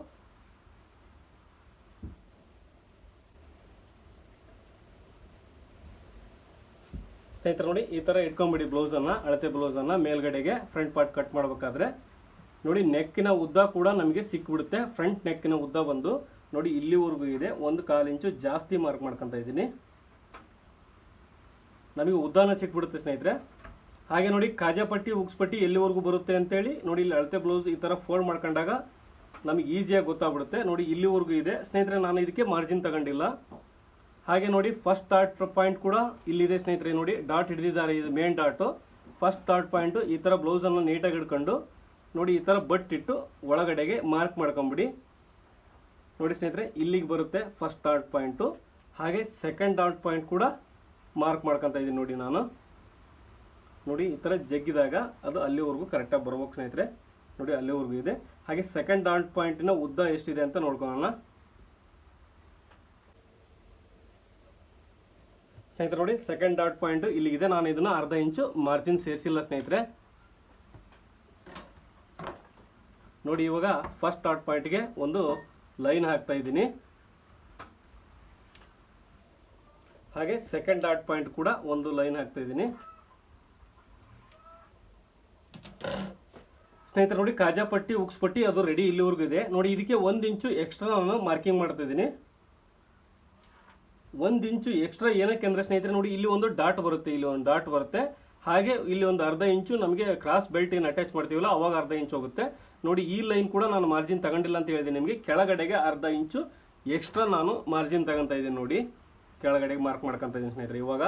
ಸ್ನೇಹಿತರೆ ನೋಡಿ, ಈ ಥರ ಇಟ್ಕೊಂಬಿಡಿ ಬ್ಲೌಸನ್ನು, ಅಳತೆ ಬ್ಲೌಸನ್ನು ಮೇಲ್ಗಡೆಗೆ ಫ್ರಂಟ್ ಪಾರ್ಟ್ ಕಟ್ ಮಾಡಬೇಕಾದ್ರೆ. ನೋಡಿ, ನೆಕ್ಕಿನ ಉದ್ದ ಕೂಡ ನಮಗೆ ಸಿಕ್ಬಿಡುತ್ತೆ. ಫ್ರಂಟ್ ನೆಕ್ಕಿನ ಉದ್ದ ಬಂದು ನೋಡಿ ಇಲ್ಲಿವರೆಗೂ ಇದೆ, 1/4 ಇಂಚು ಜಾಸ್ತಿ ಮಾರ್ಕ್ ಮಾಡ್ಕೊತಾ ಇದ್ದೀನಿ. ನಮಗೆ ಉದ್ದಾನ ಸಿಕ್ಬಿಡುತ್ತೆ ಸ್ನೇಹಿತರೆ. ಹಾಗೆ ನೋಡಿ, ಕಾಜಾಪಟ್ಟಿ ಉಕ್ಸ್ಪಟ್ಟಿ ಎಲ್ಲಿವರೆಗೂ ಬರುತ್ತೆ ಅಂತೇಳಿ ನೋಡಿ, ಇಲ್ಲಿ ಅಳತೆ ಬ್ಲೌಸ್ ಈ ಥರ ಫೋಲ್ಡ್ ಮಾಡ್ಕೊಂಡಾಗ ನಮಗೆ ಈಸಿಯಾಗಿ ಗೊತ್ತಾಗ್ಬಿಡುತ್ತೆ. ನೋಡಿ, ಇಲ್ಲಿವರೆಗೂ ಇದೆ ಸ್ನೇಹಿತರೆ, ನಾನು ಇದಕ್ಕೆ ಮಾರ್ಜಿನ್ ತಗೊಂಡಿಲ್ಲ. ಹಾಗೆ ನೋಡಿ, ಫಸ್ಟ್ ಡಾಟ್ ಪಾಯಿಂಟ್ ಕೂಡ ಇಲ್ಲಿದೆ ಸ್ನೇಹಿತರೆ. ನೋಡಿ, ಡಾಟ್ ಹಿಡಿದಿದ್ದಾರೆ, ಇದು main dot. First dot point ಈ ಥರ ಬ್ಲೌಸನ್ನು ನೀಟಾಗಿ ಹಿಡ್ಕೊಂಡು ನೋಡಿ ಈ ಥರ ಬಟ್ಟಿಟ್ಟು ಒಳಗಡೆಗೆ ಮಾರ್ಕ್ ಮಾಡ್ಕೊಂಬಿಡಿ. ನೋಡಿ ಸ್ನೇಹಿತರೆ, ಇಲ್ಲಿಗೆ ಬರುತ್ತೆ ಫಸ್ಟ್ ಡಾಟ್ ಪಾಯಿಂಟು. ಹಾಗೆ ಸೆಕೆಂಡ್ ಡಾಟ್ ಪಾಯಿಂಟ್ ಕೂಡ ಮಾರ್ಕ್ ಮಾಡ್ಕೊತಾ ಇದ್ದೀನಿ ನೋಡಿ ನಾನು. ನೋಡಿ, ಈ ಥರ ಜಗ್ಗಿದಾಗ ಅದು ಅಲ್ಲಿವರೆಗೂ ಕರೆಕ್ಟಾಗಿ ಬರ್ಬೇಕು ಸ್ನೇಹಿತರೆ. ನೋಡಿ, ಅಲ್ಲಿವರೆಗೂ ಇದೆ. ಹಾಗೆ ಸೆಕೆಂಡ್ ಡಾಟ್ ಪಾಯಿಂಟಿನ ಉದ್ದ ಎಷ್ಟಿದೆ ಅಂತ ನೋಡ್ಕೊಳ್ಳೋಣ ಸ್ನೇಹಿತರೆ. ನೋಡಿ, ಸೆಕೆಂಡ್ ಡಾಟ್ ಪಾಯಿಂಟ್ ಇಲ್ಲಿಗಿದೆ. ನಾನು ಇದನ್ನು ಅರ್ಧ ಇಂಚು ಮಾರ್ಜಿನ್ ಸೇರಿಸಿಲ್ಲ ಸ್ನೇಹಿತರೆ. ನೋಡಿ, ಇವಾಗ ಫಸ್ಟ್ ಡಾಟ್ ಪಾಯಿಂಟ್ಗೆ ಒಂದು ಲೈನ್ ಹಾಕ್ತಾ ಇದ್ದೀನಿ. ಹಾಗೆ ಸೆಕೆಂಡ್ ಡಾಟ್ ಪಾಯಿಂಟ್ ಕೂಡ ಒಂದು ಲೈನ್ ಹಾಕ್ತಾ ಇದ್ದೀನಿ ಸ್ನೇಹಿತರೆ. ನೋಡಿ, ಕಾಜಾಪಟ್ಟಿ ಉಕ್ಸ್ಪಟ್ಟಿ ಅದು ರೆಡಿ ಇಲ್ಲಿವರೆಗೂ ಇದೆ. ನೋಡಿ, ಇದಕ್ಕೆ 1 ಇಂಚು ಎಕ್ಸ್ಟ್ರಾ ನಾನು ಮಾರ್ಕಿಂಗ್ ಮಾಡ್ತಾ ಇದ್ದೀನಿ. 1 ಇಂಚು ಎಕ್ಸ್ಟ್ರಾ ಏನಕ್ಕೆ ಅಂದರೆ ಸ್ನೇಹಿತರೆ, ನೋಡಿ ಇಲ್ಲಿ ಒಂದು ಡಾಟ್ ಬರುತ್ತೆ, ಇಲ್ಲಿ ಒಂದು ಡಾಟ್ ಬರುತ್ತೆ. ಹಾಗೆ ಇಲ್ಲಿ ಒಂದು ಅರ್ಧ ಇಂಚು ನಮಗೆ ಕ್ರಾಸ್ ಬೆಲ್ಟ್ ಏನು ಅಟ್ಯಾಚ್ ಮಾಡ್ತೀವಲ್ಲ ಅವಾಗ ಅರ್ಧ ಇಂಚು ಹೋಗುತ್ತೆ. ನೋಡಿ, ಈ ಲೈನ್ ಕೂಡ ನಾನು ಮಾರ್ಜಿನ್ ತಗೊಂಡಿಲ್ಲ ಅಂತ ಹೇಳಿದೆ ನಿಮಗೆ. ಕೆಳಗಡೆಗೆ ಅರ್ಧ ಇಂಚು ಎಕ್ಸ್ಟ್ರಾ ನಾನು ಮಾರ್ಜಿನ್ ತಗೊಂತ ಇದ್ದೀನಿ. ನೋಡಿ, ಕೆಳಗಡೆಗೆ ಮಾರ್ಕ್ ಮಾಡ್ಕೊತಾ ಇದ್ದೀನಿ ಸ್ನೇಹಿತರೆ. ಇವಾಗ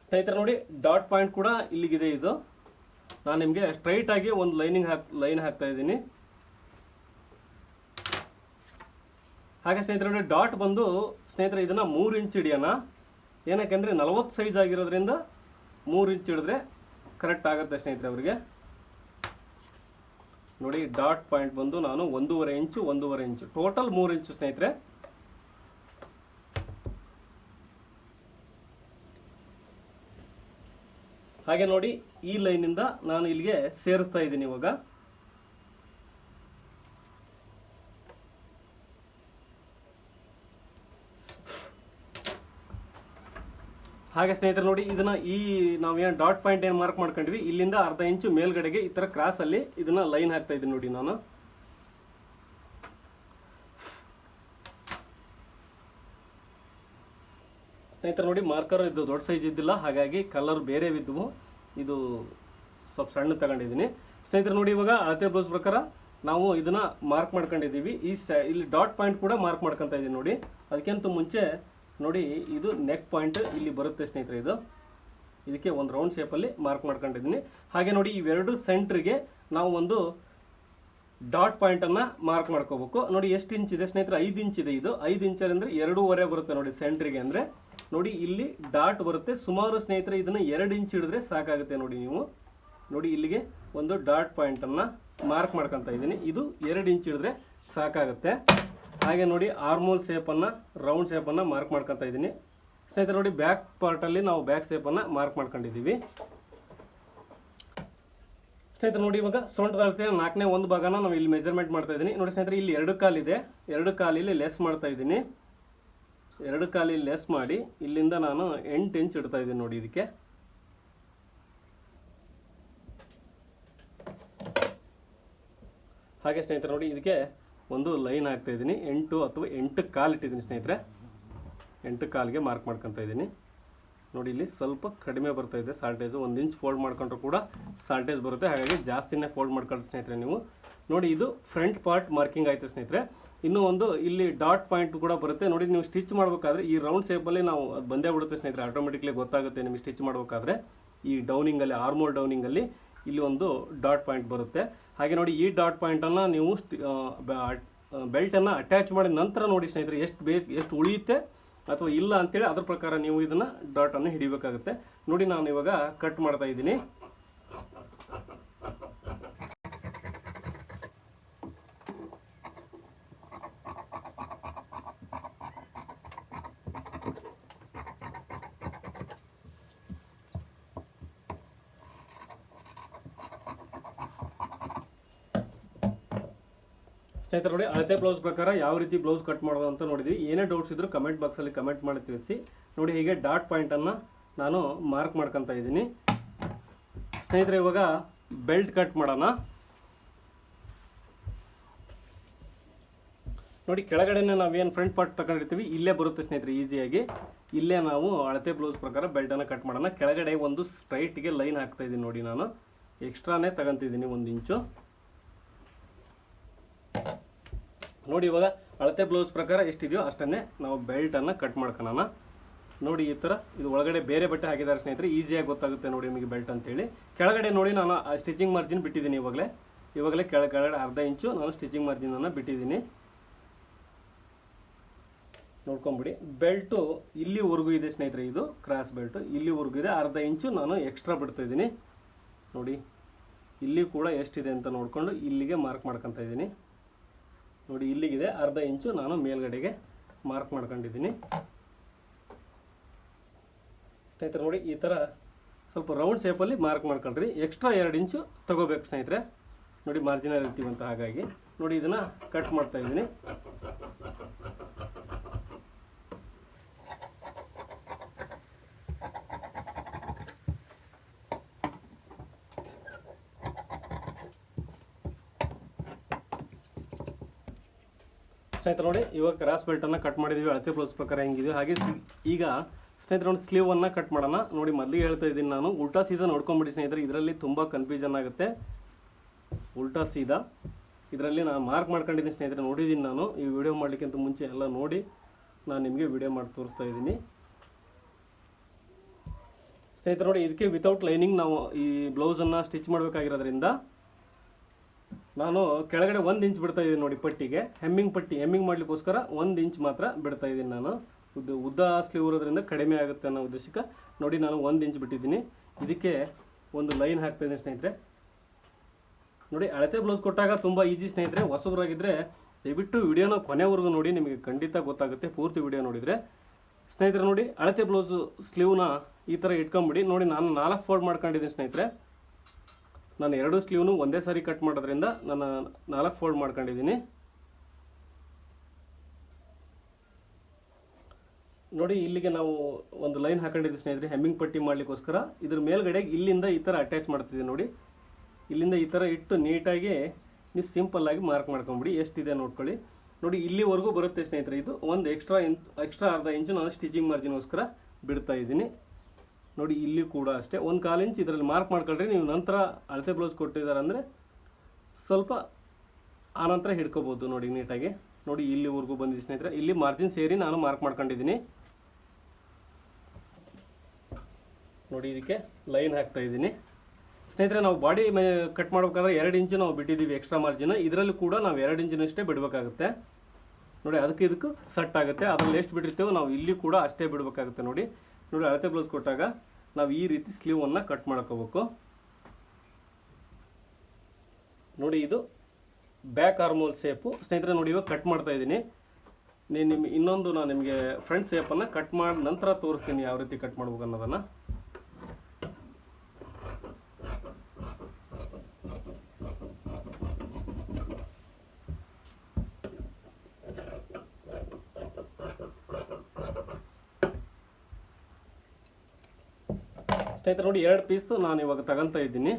ಸ್ನೇಹಿತರೆ ನೋಡಿ, ಡಾಟ್ ಪಾಯಿಂಟ್ ಕೂಡ ಇಲ್ಲಿಗಿದೆ. ಇದು ನಾನು ನಿಮಗೆ ಸ್ಟ್ರೈಟ್ ಆಗಿ ಒಂದು ಲೈನ್ ಹಾಕ್ತಾ ಇದ್ದೀನಿ. ಹಾಗೆ ಸ್ನೇಹಿತರೆ ನೋಡಿ, ಡಾಟ್ ಬಂದು ಸ್ನೇಹಿತರೆ ಇದನ್ನ 3 ಇಂಚ್ ಹಿಡಿಯೋಣ. ಏನಕ್ಕೆಂದರೆ 40 ಸೈಜ್ ಆಗಿರೋದ್ರಿಂದ 3 ಇಂಚ್ ಹಿಡಿದ್ರೆ ಕರೆಕ್ಟ್ ಆಗುತ್ತೆ ಸ್ನೇಹಿತರೆ ಅವರಿಗೆ. ನೋಡಿ, ಡಾಟ್ ಪಾಯಿಂಟ್ ಬಂದು ನಾನು 1.5 ಇಂಚು ಟೋಟಲ್ 3 ಇಂಚು ಸ್ನೇಹಿತರೆ. ಹಾಗೆ ನೋಡಿ ಈ ಲೈನಿಂದ ನಾನು ಇಲ್ಲಿಗೆ ಸೇರಿಸ್ತಾ ಇದ್ದೀನಿ ಇವಾಗ. ಹಾಗೆ ಸ್ನೇಹಿತರೆ ನೋಡಿ ಇದನ್ನ ನಾವೇನು ಡಾಟ್ ಪಾಯಿಂಟ್ ಏನು ಮಾರ್ಕ್ ಮಾಡ್ಕೊಂಡ್ವಿ ಇಲ್ಲಿಂದ ಅರ್ಧ ಇಂಚು ಮೇಲ್ಗಡೆಗೆ ಈ ತರ ಕ್ರಾಸ್ ಅಲ್ಲಿ ಇದನ್ನ ಲೈನ್ ಹಾಕ್ತಾ ಇದ್ದೀನಿ ನೋಡಿ ನಾನು. ಸ್ನೇಹಿತರೆ ನೋಡಿ ಮಾರ್ಕರ್ ಇದು ದೊಡ್ಡ ಸೈಜ್ ಇದ್ದಿಲ್ಲ, ಹಾಗಾಗಿ ಕಲರ್ ಬೇರೆ ಇದ್ವು, ಇದು ಸ್ವಲ್ಪ ಸಣ್ಣ ತಗೊಂಡಿದ್ದೀನಿ. ಸ್ನೇಹಿತರೆ ನೋಡಿ ಇವಾಗ ಅಳತೆ ಬ್ಲೌಸ್ ಪ್ರಕಾರ ನಾವು ಇದನ್ನ ಮಾರ್ಕ್ ಮಾಡ್ಕೊಂಡಿದ್ದೀವಿ. ಇಲ್ಲಿ ಡಾಟ್ ಪಾಯಿಂಟ್ ಕೂಡ ಮಾರ್ಕ್ ಮಾಡ್ಕೊಂತ ಇದೀನಿ ನೋಡಿ. ಅದಕ್ಕಿಂತ ಮುಂಚೆ ನೋಡಿ ಇದು ನೆಕ್ ಪಾಯಿಂಟ್ ಇಲ್ಲಿ ಬರುತ್ತೆ ಸ್ನೇಹಿತರೆ, ಇದಕ್ಕೆ ಒಂದು ರೌಂಡ್ ಶೇಪಲ್ಲಿ ಮಾರ್ಕ್ ಮಾಡ್ಕೊಂಡಿದ್ದೀನಿ. ಹಾಗೆ ನೋಡಿ ಇವೆರಡು ಸೆಂಟ್ರಿಗೆ ನಾವು ಒಂದು ಡಾಟ್ ಪಾಯಿಂಟನ್ನು ಮಾರ್ಕ್ ಮಾಡ್ಕೋಬೇಕು. ನೋಡಿ ಎಷ್ಟು ಇಂಚ್ ಇದೆ ಸ್ನೇಹಿತರೆ, 5 ಇಂಚ್ ಇದೆ. ಇದು 5 ಇಂಚಲ್ಲಿ ಅಂದರೆ 2.5 ಬರುತ್ತೆ ನೋಡಿ ಸೆಂಟ್ರಿಗೆ. ಅಂದರೆ ನೋಡಿ ಇಲ್ಲಿ ಡಾಟ್ ಬರುತ್ತೆ ಸುಮಾರು ಸ್ನೇಹಿತರೆ, ಇದನ್ನು 2 ಇಂಚ್ ಹಿಡಿದ್ರೆ ಸಾಕಾಗುತ್ತೆ ನೋಡಿ. ನೀವು ನೋಡಿ ಇಲ್ಲಿಗೆ ಒಂದು ಡಾಟ್ ಪಾಯಿಂಟನ್ನು ಮಾರ್ಕ್ ಮಾಡ್ಕೊತಾ ಇದ್ದೀನಿ. ಇದು 2 ಇಂಚ್ ಹಿಡಿದ್ರೆ ಸಾಕಾಗುತ್ತೆ. ಹಾಗೆ ನೋಡಿ ಆರ್ಮೋಲ್ ಶೇಪನ್ನು ರೌಂಡ್ ಶೇಪನ್ನು ಮಾರ್ಕ್ ಮಾಡ್ಕೊತಾ ಇದ್ದೀನಿ ಸ್ನೇಹಿತರೆ. ನೋಡಿ ಬ್ಯಾಕ್ ಪಾರ್ಟಲ್ಲಿ ನಾವು ಬ್ಯಾಕ್ ಶೇಪನ್ನು ಮಾರ್ಕ್ ಮಾಡ್ಕೊಂಡಿದ್ದೀವಿ ಸ್ನೇಹಿತರೆ. ನೋಡಿ ಇವಾಗ ಸೊಂಟದ ಅಳತೆ 4ನೇ 1 ಭಾಗನ ನಾವು ಇಲ್ಲಿ ಮೆಜರ್ಮೆಂಟ್ ಮಾಡ್ತಾ ಇದ್ದೀನಿ ನೋಡಿ ಸ್ನೇಹಿತರೆ. ಇಲ್ಲಿ 2 ಕಾಲಿದೆ, 2 ಕಾಲಿಲ್ಲಿ ಲೆಸ್ ಮಾಡ್ತಾ ಇದ್ದೀನಿ. 2 ಕಾಲಿ ಲೆಸ್ ಮಾಡಿ ಇಲ್ಲಿಂದ ನಾನು 8 ಇಂಚ್ ಇಡ್ತಾ ಇದ್ದೀನಿ ನೋಡಿ ಇದಕ್ಕೆ. ಹಾಗೆ ಸ್ನೇಹಿತರೆ ನೋಡಿ ಇದಕ್ಕೆ ಒಂದು ಲೈನ್ ಹಾಕ್ತಾ ಇದ್ದೀನಿ. 8 ಅಥವಾ 8 ಕಾಲು ಇಟ್ಟಿದ್ದೀನಿ ಸ್ನೇಹಿತರೆ. 8 ಕಾಲಿಗೆ ಮಾರ್ಕ್ ಮಾಡ್ಕೊತಾ ಇದ್ದೀನಿ ನೋಡಿ. ಇಲ್ಲಿ ಸ್ವಲ್ಪ ಕಡಿಮೆ ಬರ್ತಾ ಇದೆ ಸಾಲ್ಟೇಜು, 1 ಇಂಚ್ ಫೋಲ್ಡ್ ಮಾಡ್ಕೊಂಡ್ರು ಕೂಡ ಸಾಲ್ಟೇಜ್ ಬರುತ್ತೆ, ಹಾಗಾಗಿ ಜಾಸ್ತಿನೇ ಫೋಲ್ಡ್ ಮಾಡ್ಕೊಂಡ್ರೆ ಸ್ನೇಹಿತರೆ ನೀವು ನೋಡಿ. ಇದು ಫ್ರಂಟ್ ಪಾರ್ಟ್ ಮಾರ್ಕಿಂಗ್ ಆಯಿತು ಸ್ನೇಹಿತರೆ. ಇನ್ನೂ ಒಂದು ಇಲ್ಲಿ ಡಾಟ್ ಪಾಯಿಂಟ್ ಕೂಡ ಬರುತ್ತೆ ನೋಡಿ. ನೀವು ಸ್ಟಿಚ್ ಮಾಡಬೇಕಾದ್ರೆ ಈ ರೌಂಡ್ ಶೇಪಲ್ಲಿ ನಾವು ಅದು ಬಂದೇ ಬಿಡುತ್ತೆ ಸ್ನೇಹಿತರೆ, ಆಟೋಮೆಟಿಕ್ಲಿ ಗೊತ್ತಾಗುತ್ತೆ ನಿಮಗೆ ಸ್ಟಿಚ್ ಮಾಡಬೇಕಾದ್ರೆ. ಈ ಡೌನಿಂಗಲ್ಲಿ ಆರ್ಮೋಲ್ ಡೌನಿಂಗಲ್ಲಿ ಇಲ್ಲಿ ಒಂದು ಡಾಟ್ ಪಾಯಿಂಟ್ ಬರುತ್ತೆ. ಹಾಗೆ ನೋಡಿ ಈ ಡಾಟ್ ಪಾಯಿಂಟನ್ನು ನೀವು ಬೆಲ್ಟನ್ನು ಅಟ್ಯಾಚ್ ಮಾಡಿದ ನಂತರ ನೋಡಿ ಸ್ನೇಹಿತರೆ ಎಷ್ಟು ಉಳಿಯುತ್ತೆ ಅಥವಾ ಇಲ್ಲ ಅಂತೇಳಿ ಅದ್ರ ಪ್ರಕಾರ ನೀವು ಇದನ್ನು ಡಾಟನ್ನು ಹಿಡಿಬೇಕಾಗುತ್ತೆ ನೋಡಿ. ನಾನು ಇವಾಗ ಕಟ್ ಮಾಡ್ತಾ ಇದ್ದೀನಿ. ಸ್ನೇಹಿತರೆ ನೋಡಿ ಅಳತೆ ಬ್ಲೌಸ್ ಪ್ರಕಾರ ಯಾವ ರೀತಿ ಬ್ಲೌಸ್ ಕಟ್ ಮಾಡೋದು ಅಂತ ನೋಡಿದ್ವಿ. ಏನೇ ಡೌಟ್ಸ್ ಇದ್ರೂ ಕಮೆಂಟ್ ಬಾಕ್ಸಲ್ಲಿ ಕಮೆಂಟ್ ಮಾಡಿ ತಿಳಿಸಿ ನೋಡಿ. ಹೀಗೆ ಡಾಟ್ ಪಾಯಿಂಟನ್ನು ನಾನು ಮಾರ್ಕ್ ಮಾಡ್ಕೊತಾ ಇದ್ದೀನಿ ಸ್ನೇಹಿತರೆ. ಇವಾಗ ಬೆಲ್ಟ್ ಕಟ್ ಮಾಡೋಣ ನೋಡಿ. ಕೆಳಗಡೆನೇ ನಾವೇನು ಫ್ರಂಟ್ ಪಾರ್ಟ್ ತಗೊಂಡಿರ್ತೀವಿ ಇಲ್ಲೇ ಬರುತ್ತೆ ಸ್ನೇಹಿತರೆ ಈಸಿಯಾಗಿ. ಇಲ್ಲೇ ನಾವು ಅಳತೆ ಬ್ಲೌಸ್ ಪ್ರಕಾರ ಬೆಲ್ಟನ್ನು ಕಟ್ ಮಾಡೋಣ. ಕೆಳಗಡೆ ಒಂದು ಸ್ಟ್ರೈಟ್ಗೆ ಲೈನ್ ಹಾಕ್ತಾ ಇದ್ದೀನಿ ನೋಡಿ. ನಾನು ಎಕ್ಸ್ಟ್ರಾನೇ ತಗೊಂತಿದ್ದೀನಿ 1 ಇಂಚು ನೋಡಿ. ಇವಾಗ ಅಳತೆ ಬ್ಲೌಸ್ ಪ್ರಕಾರ ಎಷ್ಟಿದೆಯೋ ಅಷ್ಟನ್ನೇ ನಾವು ಬೆಲ್ಟನ್ನು ಕಟ್ ಮಾಡ್ಕೊಳ್ಳೋಣ ನೋಡಿ. ಈ ಥರ ಇದು ಒಳಗಡೆ ಬೇರೆ ಬಟ್ಟೆ ಹಾಕಿದ್ದಾರೆ ಸ್ನೇಹಿತರೆ, ಈಸಿಯಾಗಿ ಗೊತ್ತಾಗುತ್ತೆ ನೋಡಿ ನಿಮಗೆ ಬೆಲ್ಟ್ ಅಂತೇಳಿ. ಕೆಳಗಡೆ ನೋಡಿ ನಾನು ಸ್ಟಿಚಿಂಗ್ ಮಾರ್ಜಿನ್ ಬಿಟ್ಟಿದ್ದೀನಿ ಇವಾಗಲೇ ಕೆಳಗಡೆ ಅರ್ಧ ಇಂಚು ನಾನು ಸ್ಟಿಚಿಂಗ್ ಮಾರ್ಜಿನನ್ನು ಬಿಟ್ಟಿದ್ದೀನಿ ನೋಡ್ಕೊಂಬಿಡಿ. ಬೆಲ್ಟು ಇಲ್ಲಿವರೆಗೂ ಇದೆ ಸ್ನೇಹಿತರೆ, ಇದು ಕ್ರಾಸ್ ಬೆಲ್ಟು ಇಲ್ಲಿವರೆಗೂ ಇದೆ. ಅರ್ಧ ಇಂಚು ನಾನು ಎಕ್ಸ್ಟ್ರಾ ಬಿಡ್ತಾ ಇದ್ದೀನಿ ನೋಡಿ. ಇಲ್ಲಿ ಕೂಡ ಎಷ್ಟಿದೆ ಅಂತ ನೋಡಿಕೊಂಡು ಇಲ್ಲಿಗೆ ಮಾರ್ಕ್ ಮಾಡ್ಕೊತಾ ಇದ್ದೀನಿ ನೋಡಿ. ಇಲ್ಲಿಗಿದೆ ಅರ್ಧ ಇಂಚು ನಾನು ಮೇಲ್ಗಡೆಗೆ ಮಾರ್ಕ್ ಮಾಡ್ಕೊಂಡಿದ್ದೀನಿ ಸ್ನೇಹಿತರೆ. ನೋಡಿ ಈ ಥರ ಸ್ವಲ್ಪ ರೌಂಡ್ ಶೇಪಲ್ಲಿ ಮಾರ್ಕ್ ಮಾಡ್ಕೊಳ್ರಿ. ಎಕ್ಸ್ಟ್ರಾ 2 ಇಂಚು ತಗೋಬೇಕು ಸ್ನೇಹಿತರೆ ನೋಡಿ, ಮಾರ್ಜಿನಲ್ ಇರ್ತೀವಿ ಅಂತ. ಹಾಗಾಗಿ ನೋಡಿ ಇದನ್ನು ಕಟ್ ಮಾಡ್ತಾ ಇದ್ದೀನಿ ಸ್ನೇಹಿತರೆ. ನೋಡಿ ಇವಾಗ ಕ್ರಾಸ್ ಬೆಲ್ಟನ್ನು ಕಟ್ ಮಾಡಿದ್ದೀವಿ ಅಳತೆ ಬ್ಲೌಸ್ ಪ್ರಕಾರ ಹೆಂಗಿದೆ. ಹಾಗೆ ಈಗ ಸ್ನೇಹಿತರೆ ನೋಡಿ ಸ್ಲೀವನ್ನು ಕಟ್ ಮಾಡೋಣ ನೋಡಿ. ಮೊದಲಿಗೆ ಹೇಳ್ತಾ ಇದ್ದೀನಿ ನಾನು, ಉಲ್ಟಾ ಸೀದಾ ನೋಡ್ಕೊಂಬಿಡಿ ಸ್ನೇಹಿತರೆ, ಇದರಲ್ಲಿ ತುಂಬ ಕನ್ಫ್ಯೂಷನ್ ಆಗುತ್ತೆ. ಉಲ್ಟಾ ಸೀದಾ ಇದರಲ್ಲಿ ನಾನು ಮಾರ್ಕ್ ಮಾಡ್ಕೊಂಡಿದ್ದೀನಿ ಸ್ನೇಹಿತರೆ, ನೋಡಿದ್ದೀನಿ ನಾನು. ಈ ವಿಡಿಯೋ ಮಾಡಲಿಕ್ಕಿಂತ ಮುಂಚೆ ಎಲ್ಲ ನೋಡಿ ನಾನು ನಿಮಗೆ ವಿಡಿಯೋ ಮಾಡಿ ತೋರಿಸ್ತಾ ಇದ್ದೀನಿ ಸ್ನೇಹಿತರೆ. ನೋಡಿ ಇದಕ್ಕೆ ವಿತೌಟ್ ಲೈನಿಂಗ್ ನಾವು ಈ ಬ್ಲೌಸನ್ನು ಸ್ಟಿಚ್ ಮಾಡಬೇಕಾಗಿರೋದ್ರಿಂದ ನಾನು ಕೆಳಗಡೆ 1 ಇಂಚ್ ಬಿಡ್ತಾ ಇದ್ದೀನಿ ನೋಡಿ ಪಟ್ಟಿಗೆ. ಹೆಮ್ಮಿಂಗ್ ಮಾಡಲಿಕ್ಕೋಸ್ಕರ 1 ಇಂಚ್ ಮಾತ್ರ ಬಿಡ್ತಾ ಇದ್ದೀನಿ ನಾನು. ಉದ್ದ ಸ್ಲೀವ್ ಇರೋದ್ರಿಂದ ಕಡಿಮೆ ಆಗುತ್ತೆ ಅನ್ನೋ ಉದ್ದೇಶಕ್ಕೆ ನೋಡಿ ನಾನು 1 ಇಂಚ್ ಬಿಟ್ಟಿದ್ದೀನಿ. ಇದಕ್ಕೆ ಒಂದು ಲೈನ್ ಹಾಕ್ತಾ ಇದ್ದೀನಿ ಸ್ನೇಹಿತರೆ ನೋಡಿ. ಅಳತೆ ಬ್ಲೌಸ್ ಕೊಟ್ಟಾಗ ತುಂಬ ಈಜಿ ಸ್ನೇಹಿತರೆ. ಹೊಸಬರಾಗಿದ್ದರೆ ದಯವಿಟ್ಟು ವಿಡಿಯೋನ ಕೊನೆವರೆಗೂ ನೋಡಿ, ನಿಮಗೆ ಖಂಡಿತ ಗೊತ್ತಾಗುತ್ತೆ ಪೂರ್ತಿ ವಿಡಿಯೋ ನೋಡಿದರೆ ಸ್ನೇಹಿತರೆ ನೋಡಿ ಅಳತೆ ಬ್ಲೌಸು ಸ್ಲೀವ್ನ ಈ ಥರ ಇಟ್ಕೊಂಬಿಡಿ. ನೋಡಿ ನಾನು 4 ಫೋಲ್ಡ್ ಮಾಡ್ಕೊಂಡಿದ್ದೀನಿ ಸ್ನೇಹಿತರೆ. ನಾನು 2 ಸ್ಲೀವ್ನು ಒಂದೇ ಸಾರಿ ಕಟ್ ಮಾಡೋದ್ರಿಂದ ನಾನು 4 ಫೋಲ್ಡ್ ಮಾಡ್ಕೊಂಡಿದ್ದೀನಿ. ನೋಡಿ ಇಲ್ಲಿಗೆ ನಾವು ಒಂದು ಲೈನ್ ಹಾಕೊಂಡಿದ್ದೀವಿ ಸ್ನೇಹಿತರೆ ಹೆಮ್ಮಿಂಗ್ ಪಟ್ಟಿ ಮಾಡಲಿಕ್ಕೋಸ್ಕರ. ಇದ್ರ ಮೇಲ್ಗಡೆ ಇಲ್ಲಿಂದ ಈ ಥರ ಅಟ್ಯಾಚ್ ಮಾಡ್ತಿದ್ದೀವಿ. ನೋಡಿ ಇಲ್ಲಿಂದ ಈ ಥರ ಇಟ್ಟು ನೀಟಾಗಿ ನೀವು ಸಿಂಪಲ್ಲಾಗಿ ಮಾರ್ಕ್ ಮಾಡ್ಕೊಂಬಿಡಿ. ಎಷ್ಟಿದೆ ನೋಡ್ಕೊಳ್ಳಿ. ನೋಡಿ ಇಲ್ಲಿವರೆಗೂ ಬರುತ್ತೆ ಸ್ನೇಹಿತರೆ. ಇದು ಒಂದು ಎಕ್ಸ್ಟ್ರಾ ಅರ್ಧ ಇಂಚು ನಾನು ಸ್ಟಿಚಿಂಗ್ ಮಾರ್ಜಿನ್ಗೋಸ್ಕರ ಬಿಡ್ತಾ ಇದ್ದೀನಿ. ನೋಡಿ ಇಲ್ಲಿ ಕೂಡ ಅಷ್ಟೇ 1/4 ಇಂಚ್ ಇದರಲ್ಲಿ ಮಾರ್ಕ್ ಮಾಡ್ಕೊಳ್ರಿ. ನೀವು ನಂತರ ಅಳತೆ ಬ್ಲೌಸ್ ಕೊಟ್ಟಿದ್ದಾರೆ ಅಂದರೆ ಸ್ವಲ್ಪ ಆನಂತರ ಹಿಡ್ಕೋಬೋದು. ನೋಡಿ ನೀಟಾಗಿ ನೋಡಿ ಇಲ್ಲಿವರೆಗೂ ಬಂದಿದೆ ಸ್ನೇಹಿತರೆ. ಇಲ್ಲಿ ಮಾರ್ಜಿನ್ ಸೇರಿ ನಾನು ಮಾರ್ಕ್ ಮಾಡ್ಕೊಂಡಿದ್ದೀನಿ. ನೋಡಿ ಇದಕ್ಕೆ ಲೈನ್ ಹಾಕ್ತಾ ಇದ್ದೀನಿ ಸ್ನೇಹಿತರೆ. ನಾವು ಬಾಡಿ ಕಟ್ ಮಾಡಬೇಕಾದ್ರೆ 2 ಇಂಚು ನಾವು ಬಿಟ್ಟಿದ್ದೀವಿ ಎಕ್ಸ್ಟ್ರಾ ಮಾರ್ಜಿನ್. ಇದರಲ್ಲಿ ಕೂಡ ನಾವು 2 ಇಂಚಿನಷ್ಟೇ ಬಿಡಬೇಕಾಗುತ್ತೆ. ನೋಡಿ ಅದಕ್ಕೆ ಇದಕ್ಕೂ ಸೆಟ್ ಆಗುತ್ತೆ. ಅದರಲ್ಲಿ ಎಷ್ಟು ಬಿಟ್ಟಿರ್ತೇವೆ ನಾವು ಇಲ್ಲಿ ಕೂಡ ಅಷ್ಟೇ ಬಿಡಬೇಕಾಗುತ್ತೆ. ನೋಡಿ ಅಳತೆ ಬ್ಲೌಸ್ ಕೊಟ್ಟಾಗ ನಾವು ಈ ರೀತಿ ಸ್ಲೀವನ್ನು ಕಟ್ ಮಾಡ್ಕೋಬೇಕು. ನೋಡಿ ಇದು ಬ್ಯಾಕ್ ಆರ್ಮೋಲ್ ಶೇಪು ಸ್ನೇಹಿತರೆ. ನೋಡಿ ಇವಾಗ ಕಟ್ ಮಾಡ್ತಾ ಇದ್ದೀನಿ. ಇನ್ನೊಂದು ನಾನು ನಿಮಗೆ ಫ್ರಂಟ್ ಶೇಪನ್ನು ಕಟ್ ಮಾಡಿ ನಂತರ ತೋರಿಸ್ತೀನಿ ಯಾವ ರೀತಿ ಕಟ್ ಮಾಡ್ಬೇಕು ಅನ್ನೋದನ್ನು. ಸ್ನೇಹಿತರೆ ನೋಡಿ 2 ಪೀಸು ನಾನು ಇವಾಗ ತಗೊತಾ ಇದ್ದೀನಿ.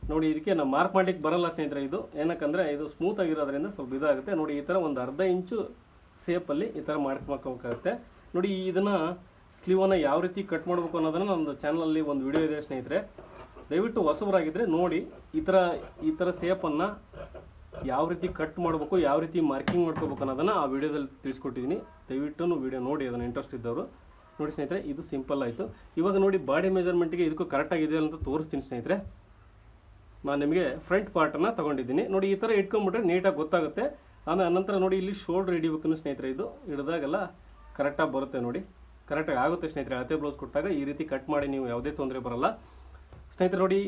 ನೋಡಿ ಇದಕ್ಕೆ ನಾವು ಮಾರ್ಕ್ ಮಾಡ್ಲಿಕ್ಕೆ ಬರಲ್ಲ ಸ್ನೇಹಿತರೆ. ಇದು ಏನಕ್ಕಂದರೆ ಇದು ಸ್ಮೂತ್ ಆಗಿರೋದ್ರಿಂದ ಸ್ವಲ್ಪ ಇದಾಗುತ್ತೆ. ನೋಡಿ ಈ ಥರ ಒಂದು ಅರ್ಧ ಇಂಚು ಸೇಪಲ್ಲಿ ಈ ಥರ ಮಾಡ್ಕೋಬೇಕಾಗುತ್ತೆ. ನೋಡಿ ಇದನ್ನು ಸ್ಲೀವನ್ನು ಯಾವ ರೀತಿ ಕಟ್ ಮಾಡಬೇಕು ಅನ್ನೋದನ್ನು ನಮ್ಮದು ಚಾನಲಲ್ಲಿ ಒಂದು ವಿಡಿಯೋ ಇದೆ ಸ್ನೇಹಿತರೆ. ದಯವಿಟ್ಟು ಹೊಸಬರಾಗಿದ್ದರೆ ನೋಡಿ ಈ ಥರ ಸೇಪನ್ನು ಯಾವ ರೀತಿ ಕಟ್ ಮಾಡಬೇಕು, ಯಾವ ರೀತಿ ಮಾರ್ಕಿಂಗ್ ಮಾಡ್ಕೋಬೇಕು ಅನ್ನೋದನ್ನು ಆ ವಿಡಿಯೋದಲ್ಲಿ ತಿಳಿಸ್ಕೊಟ್ಟಿದ್ದೀನಿ. ದಯವಿಟ್ಟು ವಿಡಿಯೋ ನೋಡಿ ಅದನ್ನು ಇಂಟ್ರೆಸ್ಟ್ ಇದ್ದವರು. ನೋಡಿ ಸ್ನೇಹಿತರೆ ಇದು ಸಿಂಪಲ್ ಆಯಿತು. ಇವಾಗ ನೋಡಿ ಬಾಡಿ ಮೆಜರ್ಮೆಂಟ್ಗೆ ಇದಕ್ಕೂ ಕರೆಕ್ಟಾಗಿದೆ ಅಂತ ತೋರಿಸ್ತೀನಿ ಸ್ನೇಹಿತರೆ. ನಾನು ನಿಮಗೆ ಫ್ರಂಟ್ ಪಾರ್ಟನ್ನು ತೊಗೊಂಡಿದ್ದೀನಿ. ನೋಡಿ ಈ ಥರ ಇಟ್ಕೊಂಡ್ಬಿಟ್ರೆ ನೀಟಾಗಿ ಗೊತ್ತಾಗುತ್ತೆ. ಆಮೇಲೆ ಅನಂತರ ನೋಡಿ ಇಲ್ಲಿ ಶೋಲ್ಡ್ರ್ ಹಿಡಿಬೇಕು ಸ್ನೇಹಿತರೆ. ಇದು ಹಿಡಿದಾಗೆಲ್ಲ ಕರೆಕ್ಟಾಗಿ ಬರುತ್ತೆ. ನೋಡಿ ಕರೆಕ್ಟಾಗಿ ಆಗುತ್ತೆ ಸ್ನೇಹಿತರೆ. ಅಳತೆ ಬ್ಲೌಸ್ ಕೊಟ್ಟಾಗ ಈ ರೀತಿ ಕಟ್ ಮಾಡಿ ನೀವು ಯಾವುದೇ ತೊಂದರೆ ಬರಲ್ಲ ಸ್ನೇಹಿತರೆ. ನೋಡಿ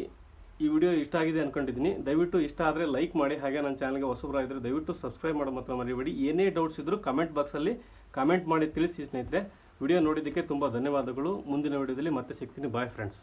ಈ ವಿಡಿಯೋ ಇಷ್ಟ ಆಗಿದೆ ಅಂದ್ಕೊಂಡಿದ್ದೀನಿ. ದಯವಿಟ್ಟು ಇಷ್ಟ ಆದರೆ ಲೈಕ್ ಮಾಡಿ. ಹಾಗೆ ನನ್ನ ಚಾನಲ್ಗೆ ಹೊಸಬರಾಗಿದ್ದರೆ ದಯವಿಟ್ಟು ಸಬ್ಸ್ಕ್ರೈಬ್ ಮಾಡೋ ಮಾತ್ರ ಮರಿಬೇಡಿ. ಏನೇ ಡೌಟ್ಸ್ ಇದ್ದರೂ ಕಮೆಂಟ್ ಬಾಕ್ಸಲ್ಲಿ ಕಮೆಂಟ್ ಮಾಡಿ ತಿಳಿಸಿ ಸ್ನೇಹಿತರೆ. ವಿಡಿಯೋ ನೋಡಿದ್ದಕ್ಕೆ ತುಂಬ ಧನ್ಯವಾದಗಳು. ಮುಂದಿನ ವಿಡಿಯೋದಲ್ಲಿ ಮತ್ತೆ ಸಿಗ್ತೀನಿ. Bye friends.